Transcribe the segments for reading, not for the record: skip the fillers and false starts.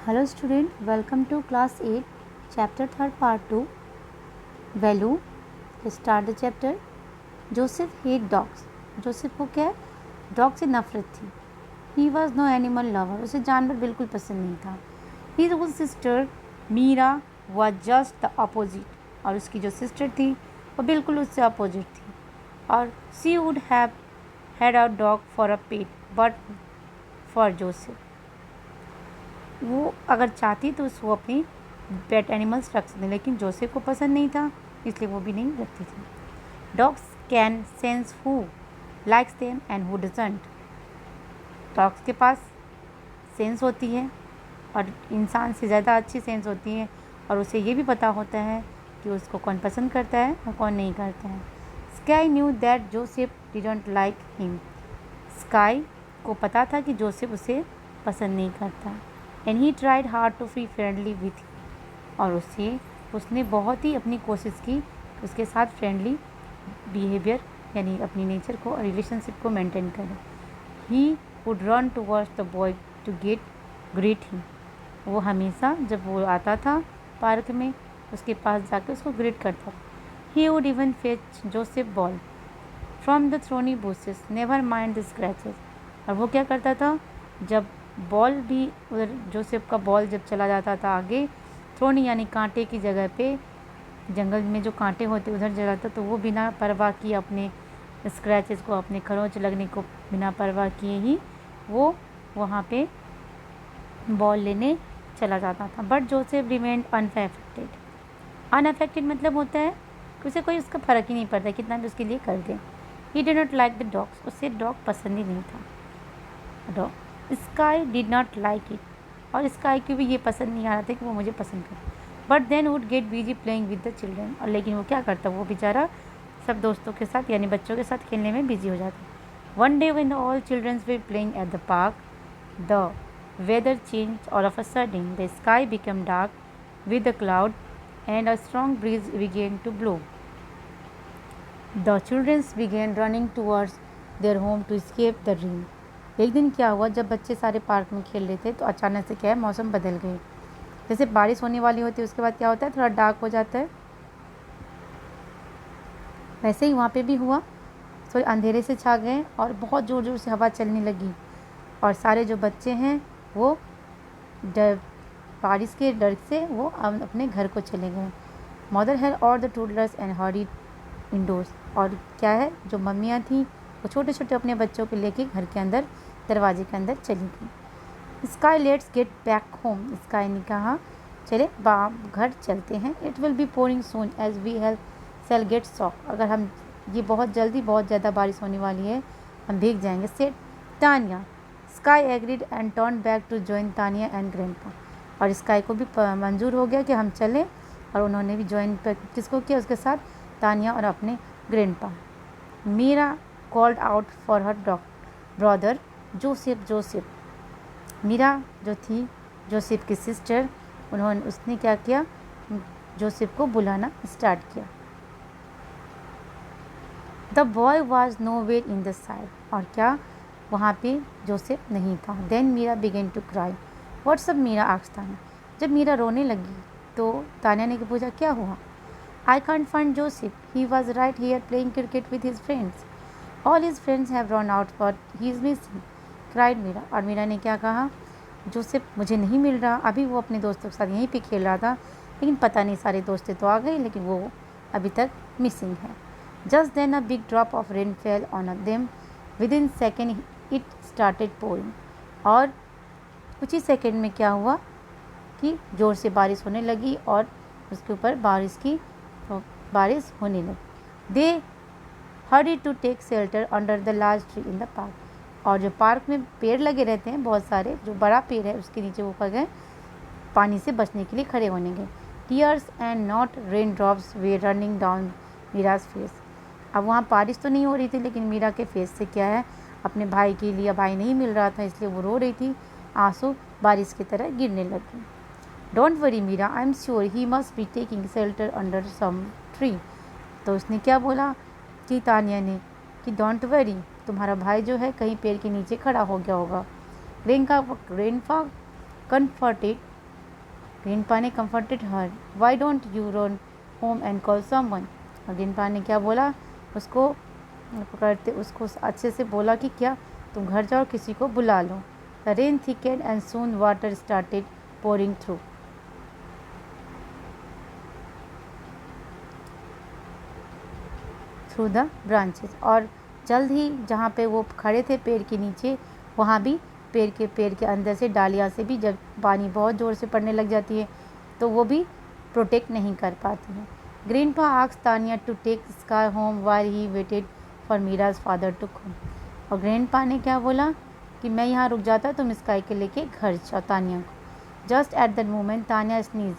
Hello student, welcome to class 8, chapter 3 part 2, value. Let's start the chapter. Joseph hate dogs. Joseph को क्या है, dog से नफरत थी. He was no animal lover. उसे जानवर बिल्कुल पसंद नहीं था. His own sister Meera was just the opposite. और उसकी जो सिस्टर थी वो बिल्कुल उससे अपोजिट थी. और she would have had a dog for a pet, but for Joseph वो अगर चाहती तो वो अपनी पेट एनिमल्स रख सकते, लेकिन जोसेफ को पसंद नहीं था, इसलिए वो भी नहीं रखती थी. Dogs can sense who likes them and who doesn't. Dogs के पास सेंस होती है और इंसान से ज़्यादा अच्छी सेंस होती है, और उसे ये भी पता होता है कि उसको कौन पसंद करता है और कौन नहीं करता है. Sky knew that Joseph didn't like him. Sky को पता था कि जोसेफ उसे पसंद नहीं करता. And he tried hard to be friendly with, और उसने बहुत ही अपनी कोशिश की उसके साथ फ्रेंडली बिहेवियर यानी अपनी नेचर को और रिलेशनशिप को मेंटेन करे. He would run towards the boy to greet him. वो हमेशा जब वो आता था पार्क में उसके पास जाकर उसको ग्रीट करता था. He would even fetch Joseph ball from the thorny bushes, never mind the scratches. और वो क्या करता था, जब बॉल भी उधर जोसेफ का बॉल जब चला जाता था आगे थ्रोनी यानी कांटे की जगह पे, जंगल में जो कांटे होते उधर जलाता, तो वो बिना परवाह किए अपने स्क्रैचेस को, अपने खरोंच लगने को बिना परवाह किए ही वो वहाँ पे बॉल लेने चला जाता था. But Joseph remained unaffected. Unaffected मतलब होता है कि उसे कोई उसका फ़र्क ही नहीं पड़ता कितना भी उसके लिए कर दें. He did not like the dogs. उसे डॉग पसंद ही नहीं था. Dog sky did not like it. और स्काई को भी ये पसंद नहीं आ रहा था कि वो मुझे पसंद करे. But then would get busy playing with the children. और लेकिन वो क्या करता, वो बेचारा सब दोस्तों के साथ यानी बच्चों के साथ खेलने में बिजी हो जाता. One day when all childrens were playing at the park, the weather change all of a sudden. The sky become dark with the cloud and a strong breeze began to blow. The childrens began running towards their home to escape the rain. एक दिन क्या हुआ, जब बच्चे सारे park में खेल रहे थे तो अचानक से क्या है, मौसम बदल गए. जैसे बारिश होने वाली होती है उसके बाद क्या होता है, थोड़ा डार्क हो जाता है. वैसे ही वहाँ पे भी हुआ. तो अंधेरे से छा गए और बहुत ज़ोर ज़ोर से हवा चलने लगी. और सारे जो बच्चे हैं वो बारिश के डर से वो अपने घर को चले गए. मदर हैड और द टूडलर्स एंड हरीड इंडोर्स. और क्या है, जो मम्मियाँ थी वो छोटे छोटे अपने बच्चों को लेके घर के अंदर दरवाजे के अंदर चली गई. Sky let's get back home. Sky ने कहा चले घर चलते हैं. It will be pouring soon as we help sell get soak. अगर हम ये बहुत जल्दी बहुत ज़्यादा बारिश होने वाली है, हम भीग जाएंगे. Said Tanya. Sky agreed and turn back to join Tanya and grandpa. और स्काई को भी मंजूर हो गया कि हम चलें, और उन्होंने भी ज्वाइन किसको किया, उसके साथ तानिया और अपने grandpa. Meera called out for her brother Joseph. Joseph Meera जो थी जोसेफ की सिस्टर, उसने क्या किया, जोसेफ को बुलाना स्टार्ट किया. The boy was no where in the side. और क्या वहाँ पे जोसेफ नहीं था. Then Meera began to cry. What's up Meera asked Tanya. जब मीरा रोने लगी तो तान्या ने पूछा क्या हुआ. I can't find Joseph. He was right here playing cricket with his friends. All his friends have run out but he is missing, cried Meera. और मीरा ने क्या कहा, जोसेफ मुझे नहीं मिल रहा. अभी वो अपने दोस्तों के साथ यहीं पे खेल रहा था, लेकिन पता नहीं सारे दोस्त तो आ गए, लेकिन वो अभी तक मिसिंग है. Just then a big drop of rain fell on them. Within second it started pouring. और कुछ ही सेकेंड में क्या हुआ कि ज़ोर से बारिश होने लगी और उसके ऊपर बारिश होने लगी. They hurry to take shelter under the large tree in the park. और जो पार्क में पेड़ लगे रहते हैं बहुत सारे, जो बड़ा पेड़ है उसके नीचे वो कर गए पानी से बचने के लिए खड़े होने गए. Tears and not rain drops way running down mirage face. अब वहाँ बारिश तो नहीं हो रही थी, लेकिन मीरा के फेस से क्या है, अपने भाई के लिए भाई नहीं मिल रहा था, इसलिए वो रो रही थी. आंसू बारिश की तरह गिरने लगे. Don't worry Meera, I am sure he must be taking shelter under some tree. तो उसने क्या बोला कि तानिया ने कि डोंट वरी, तुम्हारा भाई जो है कहीं पेड़ के नीचे खड़ा हो गया होगा. ग्रैंडपा कम्फर्टेड ग्रैंडपा ने comforted her. Why don't you run home and call someone? और ग्रैंडपा ने क्या बोला, उसको पकड़ते उसको अच्छे से बोला कि क्या तुम घर जाओ, किसी को बुला लो. The rain thickened and soon water started pouring through the branches. और जल्द ही जहाँ पे वो खड़े थे पेड़ के नीचे, वहाँ भी पेड़ के अंदर से डालियाँ से भी जब पानी बहुत ज़ोर से पड़ने लग जाती है तो वो भी प्रोटेक्ट नहीं कर पाती है. Grandpa asked Tanya to take Sky home while he waited for Meera's father to come. और ग्रैंडपा ने क्या बोला कि मैं यहाँ रुक जाता, तुम स्काई के लेके घर जाओ तानिया को. Just at that moment Tanya sneeze.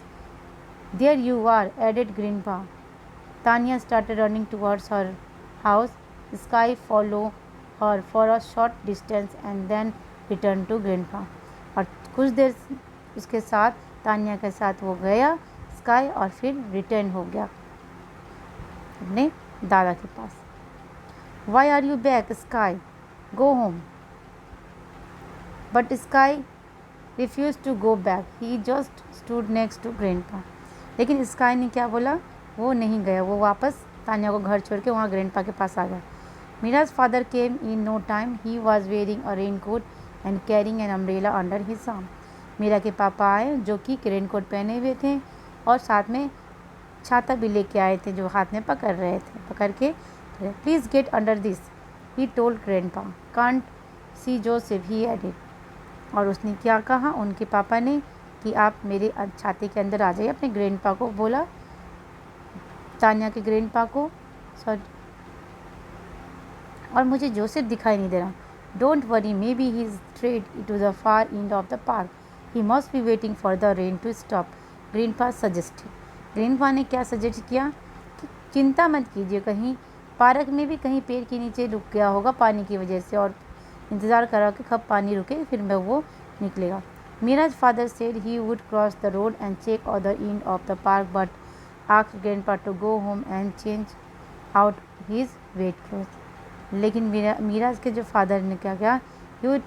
There you are, added grandpa. Tanya started running towards her house. Sky followed her for a short distance and then returned to grandpa. और कुछ देर उसके साथ तानिया के साथ वो गया स्काई और फिर रिटर्न हो गया अपने दादा के पास. Why are you back, Sky? Go home. But Sky refused to go back. He just stood next to grandpa. लेकिन स्काई ने क्या बोला, वो नहीं गया, वो वापस तानिया को घर छोड़ के वहाँ ग्रैंडपा के पास आ गया. Meera's father came in no time. He was wearing a raincoat and carrying an umbrella under his arm. Meera के पापा आए जो कि रेन कोट पहने हुए थे और साथ में छाता भी लेके आए थे जो हाथ में पकड़ के. Please get under this, he told grandpa. Can't see Joseph, he added. और उसने क्या कहा उनके पापा ने कि आप मेरे छाते के अंदर आ जाइए. अपने ग्रैंडपा को बोला, तानिया के ग्रैंडपा को. और मुझे जोसेफ दिखाई नहीं दे रहा. Don't worry, maybe he is straight to the far end of the park. He must be waiting for the rain to stop, grandpa suggested. Grandpa ने क्या सजेस्ट किया कि चिंता मत कीजिए, कहीं पार्क में भी कहीं पेड़ के नीचे रुक गया होगा पानी की वजह से और इंतज़ार करा कि कब पानी रुके फिर मैं वो निकलेगा. Meera's father said he would cross the road and check other end of the park but asked grandpa to go home and change out his wet clothes. लेकिन मीराज के जो फादर ने क्या किया, he would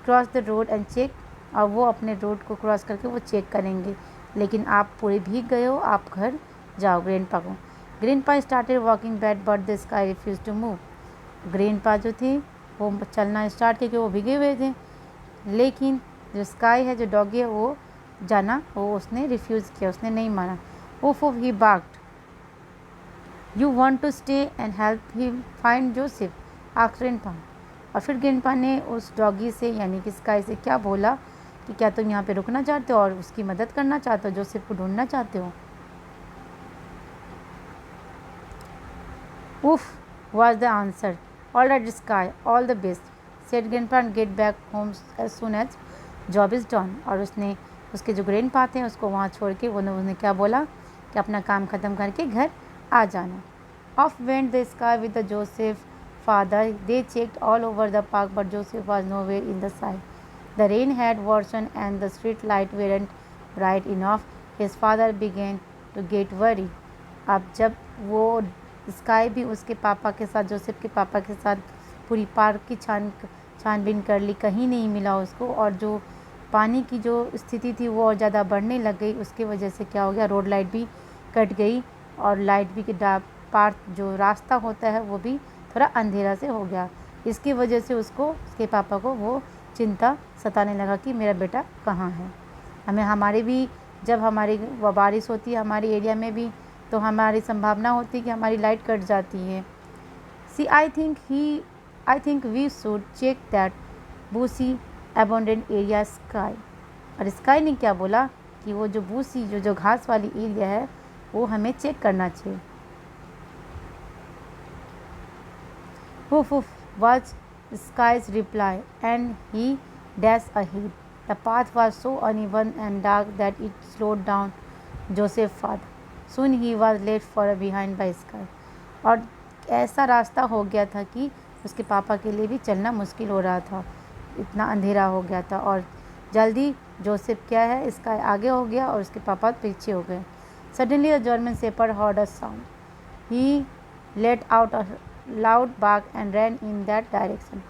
cross the road and check, और वो अपने road को क्रॉस करके वो चेक करेंगे. लेकिन आप पूरे भीग गए हो, आप घर जाओ ग्रैंडपा को. Grandpa started walking back but the Sky refuse to move. Grandpa जो थे वो चलना स्टार्ट किया, वो भीगे हुए थे, लेकिन जो स्काई है जो डॉगी है वो जाना वो उसने रिफ्यूज़ किया, उसने नहीं माना. Oof, he barked. You want to stay and help him find Joseph? asked grandpa. और फिर ग्रैंडपा ने उस डॉगी से यानी कि स्काई से क्या बोला कि क्या तुम यहाँ पे रुकना चाहते हो और उसकी मदद करना चाहते हो, जोसेफ को ढूंढना चाहते हो. Oof was the answer. All right, Sky, all the best, said grandpa and get back home as soon as job is done. और उसने उसके जो ग्रैंडपा थे उसको वहाँ छोड़ के उन्होंने क्या बोला कि अपना काम ख़त्म करके घर आ जाना. Off went the Sky with the Joseph father. They checked all over the park but Joseph was nowhere in the sight. The rain had worsened and the street light weren't bright enough. His father began to get worried. अब जब वो sky भी उसके पापा के साथ Joseph के पापा के साथ पूरी पार्क की छानबीन कर ली, कहीं नहीं मिला उसको. और जो पानी की जो स्थिति थी वो और ज़्यादा बढ़ने लग गई. उसकी वजह से क्या हो गया, रोड लाइट भी कट गई और लाइट भी की पार्ट जो रास्ता होता है वो भी थोड़ा अंधेरा से हो गया. इसकी वजह से उसके पापा को वो चिंता सताने लगा कि मेरा बेटा कहाँ है. हमारे भी जब हमारी बारिश होती है हमारे एरिया में भी तो हमारी संभावना होती है कि हमारी लाइट कट जाती है. See I think we should check that busy abundant area Sky. और स्काई ने क्या बोला कि वो जो बूसी जो घास वाली एरिया है वो हमें चेक करना चाहिए. Woof woof was Sky's reply, and he dashed ahead. The path was so uneven and dark that it slowed down Joseph's father. Soon he was left far behind by Sky. और ऐसा रास्ता हो गया था कि उसके पापा के लिए भी चलना मुश्किल हो रहा था, इतना अंधेरा हो गया था. और जल्दी जोसेफ क्या है स्काई आगे हो गया और उसके पापा पीछे हो गए. Suddenly the German shepherd heard a sound. He let out a loud bark and ran in that direction.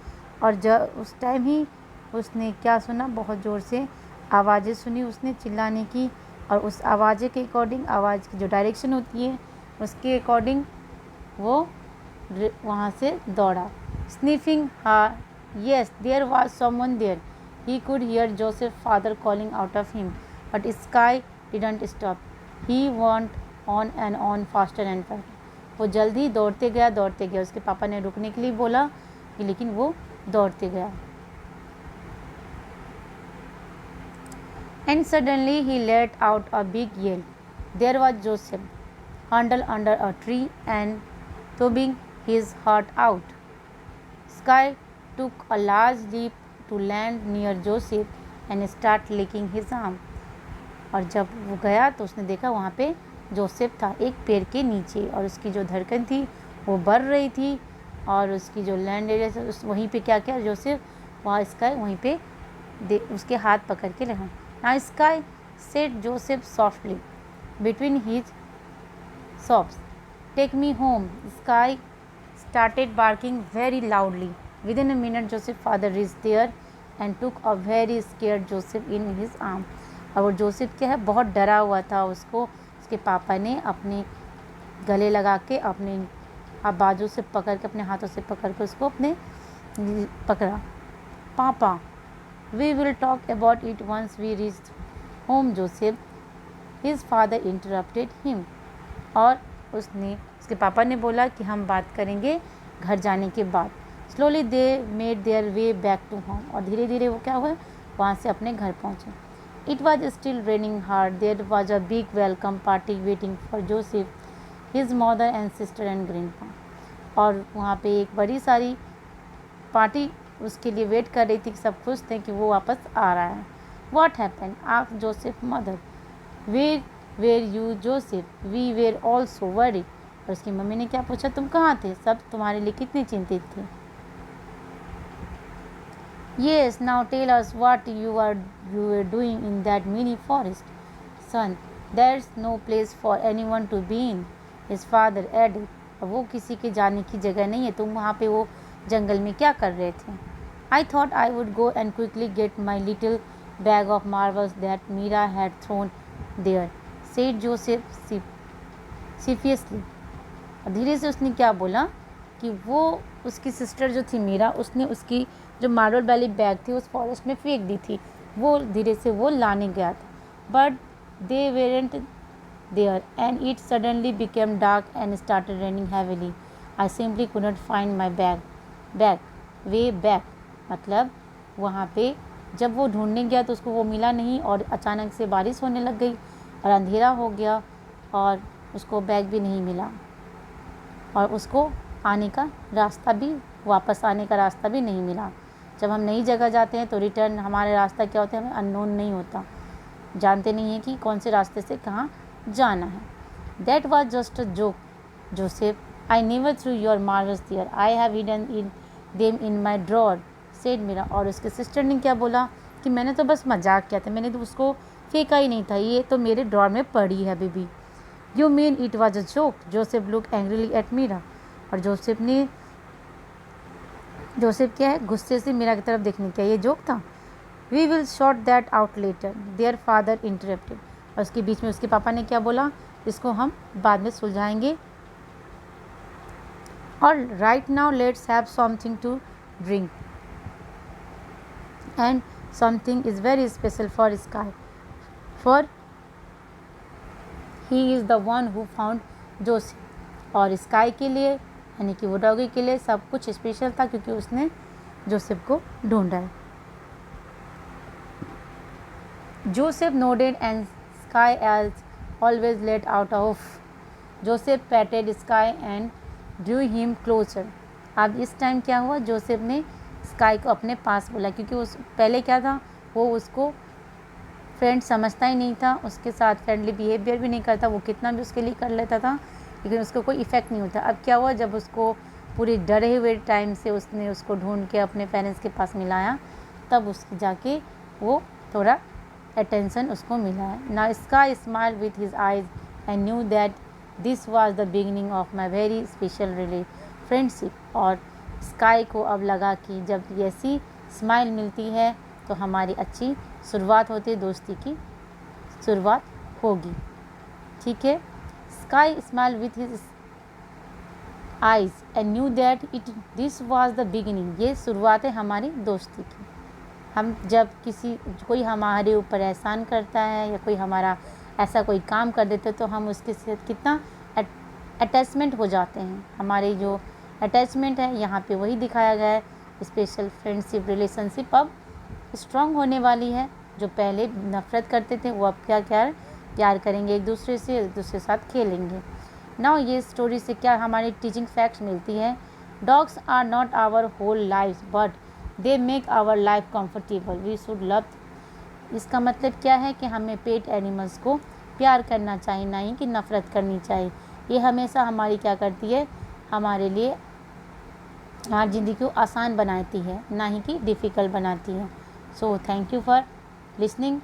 और उस टाइम ही उसने क्या सुना, बहुत ज़ोर से आवाज़ें सुनी उसने चिल्लाने की, और उस आवाज़ के अकॉर्डिंग, आवाज़ की जो डायरेक्शन होती है उसके अकॉर्डिंग वो वहाँ से दौड़ा. स्निफिंग हाँ, yes, there was someone there. He could hear Joseph's father calling out of him, but Sky didn't stop. He went on and on, faster and faster. वो जल्दी दौड़ते गया. उसके पापा ने रुकने के लिए बोला, लेकिन वो दौड़ते गया. And suddenly he let out a big yell. There was Joseph, huddled under a tree and sobbing his heart out. Sky took a large leap to land near Joseph and start licking his arm. और जब वो गया तो उसने देखा वहाँ पे Joseph था एक पेड़ के नीचे, और उसकी जो धड़कन थी वो बढ़ रही थी, और उसकी जो लैंड एरिया था उस वहीं पे क्या किया जोसेफ, वहाँ स्काई वहीं पे उसके हाथ पकड़ के रहा. Now Sky said Joseph softly between his sobs, "Take me home." Sky started barking very loudly. Within a minute, Joseph's father reached there and took a very scared Joseph in his arm. और वो Joseph क्या है बहुत डरा हुआ था, उसको उसके पापा ने अपने गले लगा के अपने बाजू से पकड़ के, अपने हाथों से पकड़ के उसको अपने पकड़ा. पापा, we will talk about it once we reach home, Joseph. His father interrupted him. और उसके पापा ने बोला कि हम बात करेंगे घर जाने के बाद. Slowly they made their way back to home. और धीरे धीरे वो क्या हुआ, वहाँ से अपने घर पहुँचे. It was still raining hard. There was a big welcome party waiting for Joseph, his mother and sister and grandpa. और वहाँ पे एक बड़ी सारी पार्टी उसके लिए वेट कर रही थी, सब खुश थे कि वो वापस आ रहा है. What happened? asked Joseph's mother. Where were you, Joseph? We were all so worried. और उसकी मम्मी ने क्या पूछा, तुम कहाँ थे, सब तुम्हारे लिए कितने चिंतित थे. Yes, now tell us what you were doing in that mini forest. Son, there's no place for anyone to be in, his father added. वो किसी के जाने की जगह नहीं है, तुम वहाँ पे वो जंगल में क्या कर रहे थे. I thought I would go and quickly get my little bag of marbles that Mira had thrown there, said Joseph sheepishly. धीरे से उसने क्या बोला कि वो उसकी सिस्टर जो थी मीरा, उसने उसकी जो मार्बल वाली बैग थी उस फॉरेस्ट में फेंक दी थी, वो धीरे से वो लाने गया था. But they weren't there and it suddenly became dark and started raining heavily. I simply could not find my bag way back. मतलब वहाँ पे जब वो ढूंढने गया तो उसको वो मिला नहीं, और अचानक से बारिश होने लग गई और अंधेरा हो गया, और उसको बैग भी नहीं मिला, और उसको आने का रास्ता भी, वापस आने का रास्ता भी नहीं मिला. जब हम नई जगह जाते हैं तो रिटर्न हमारे रास्ता क्या होता है, हमें अननोन नहीं होता, जानते नहीं हैं कि कौन से रास्ते से कहाँ जाना है. That was just a joke Joseph. I never threw your marbles there. I have hidden in them in my drawer, said Meera. और उसके सिस्टर ने क्या बोला कि मैंने तो बस मजाक किया था, मैंने तो उसको फेंका ही नहीं था, ये तो मेरे ड्रॉर में पड़ी है baby. You mean it was a joke? Joseph look angrily at Meera. और जोसेफ क्या है, गुस्से से मीरा की तरफ देखने, क्या ये जोक था? We will sort that out later, their father interrupted. और उसके बीच में उसके पापा ने क्या बोला, इसको हम बाद में सुलझाएंगे. और right now let's have something to drink, and something is very special for Sky, for he is the one who found Joseph. और स्काई के लिए, यानी कि वो डॉगी के लिए सब कुछ स्पेशल था, क्योंकि उसने जोसेफ को ढूंढा है. Joseph nodded and Sky as always let out of. Joseph patted Sky and drew him closer. अब इस टाइम क्या हुआ, जोसेफ ने स्काई को अपने पास बोला, क्योंकि उस पहले क्या था, वो उसको फ्रेंड समझता ही नहीं था, उसके साथ फ्रेंडली बिहेवियर भी नहीं करता, वो कितना भी उसके लिए कर लेता था लेकिन उसको कोई इफ़ेक्ट नहीं होता. अब क्या हुआ, जब उसको पूरे डरे हुए टाइम से उसने उसको ढूंढ के अपने पेरेंट्स के पास मिलाया, तब उसके जाके वो थोड़ा अटेंशन उसको मिला है. Now sky smiled with his eyes and knew that this was the beginning of my very special friendship. और स्काई को अब लगा कि जब ऐसी स्माइल मिलती है तो हमारी अच्छी शुरुआत होती है, दोस्ती की शुरुआत होगी। ठीक है। Sky smile with his eyes and knew that this was the beginning. ये शुरुआत है हमारी दोस्ती की। हम जब कोई हमारे ऊपर एहसान करता है या कोई हमारा ऐसा कोई काम कर देते तो हम उसके साथ कितना अटैचमेंट हो जाते हैं। हमारी जो अटैचमेंट है यहाँ पे वही दिखाया गया है। स्पेशल फ्रेंडशिप रिलेशनशिप अब स्ट्रॉन्ग होने वाली है। जो पहले नफरत करते थे वो अब क्या प्यार करेंगे, एक दूसरे के साथ खेलेंगे। नाउ ये स्टोरी से क्या हमारी टीचिंग फैक्ट्स मिलती है। Dogs are not our whole life but they make our life comfortable, we should love. इसका मतलब क्या है कि हमें पेट एनिमल्स को प्यार करना चाहिए, ना ही कि नफ़रत करनी चाहिए। ये हमेशा हमारी क्या करती है, हमारे लिए हमारी ज़िंदगी को आसान बनाती है, ना ही कि डिफ़िकल्ट बनाती है। So thank you for listening.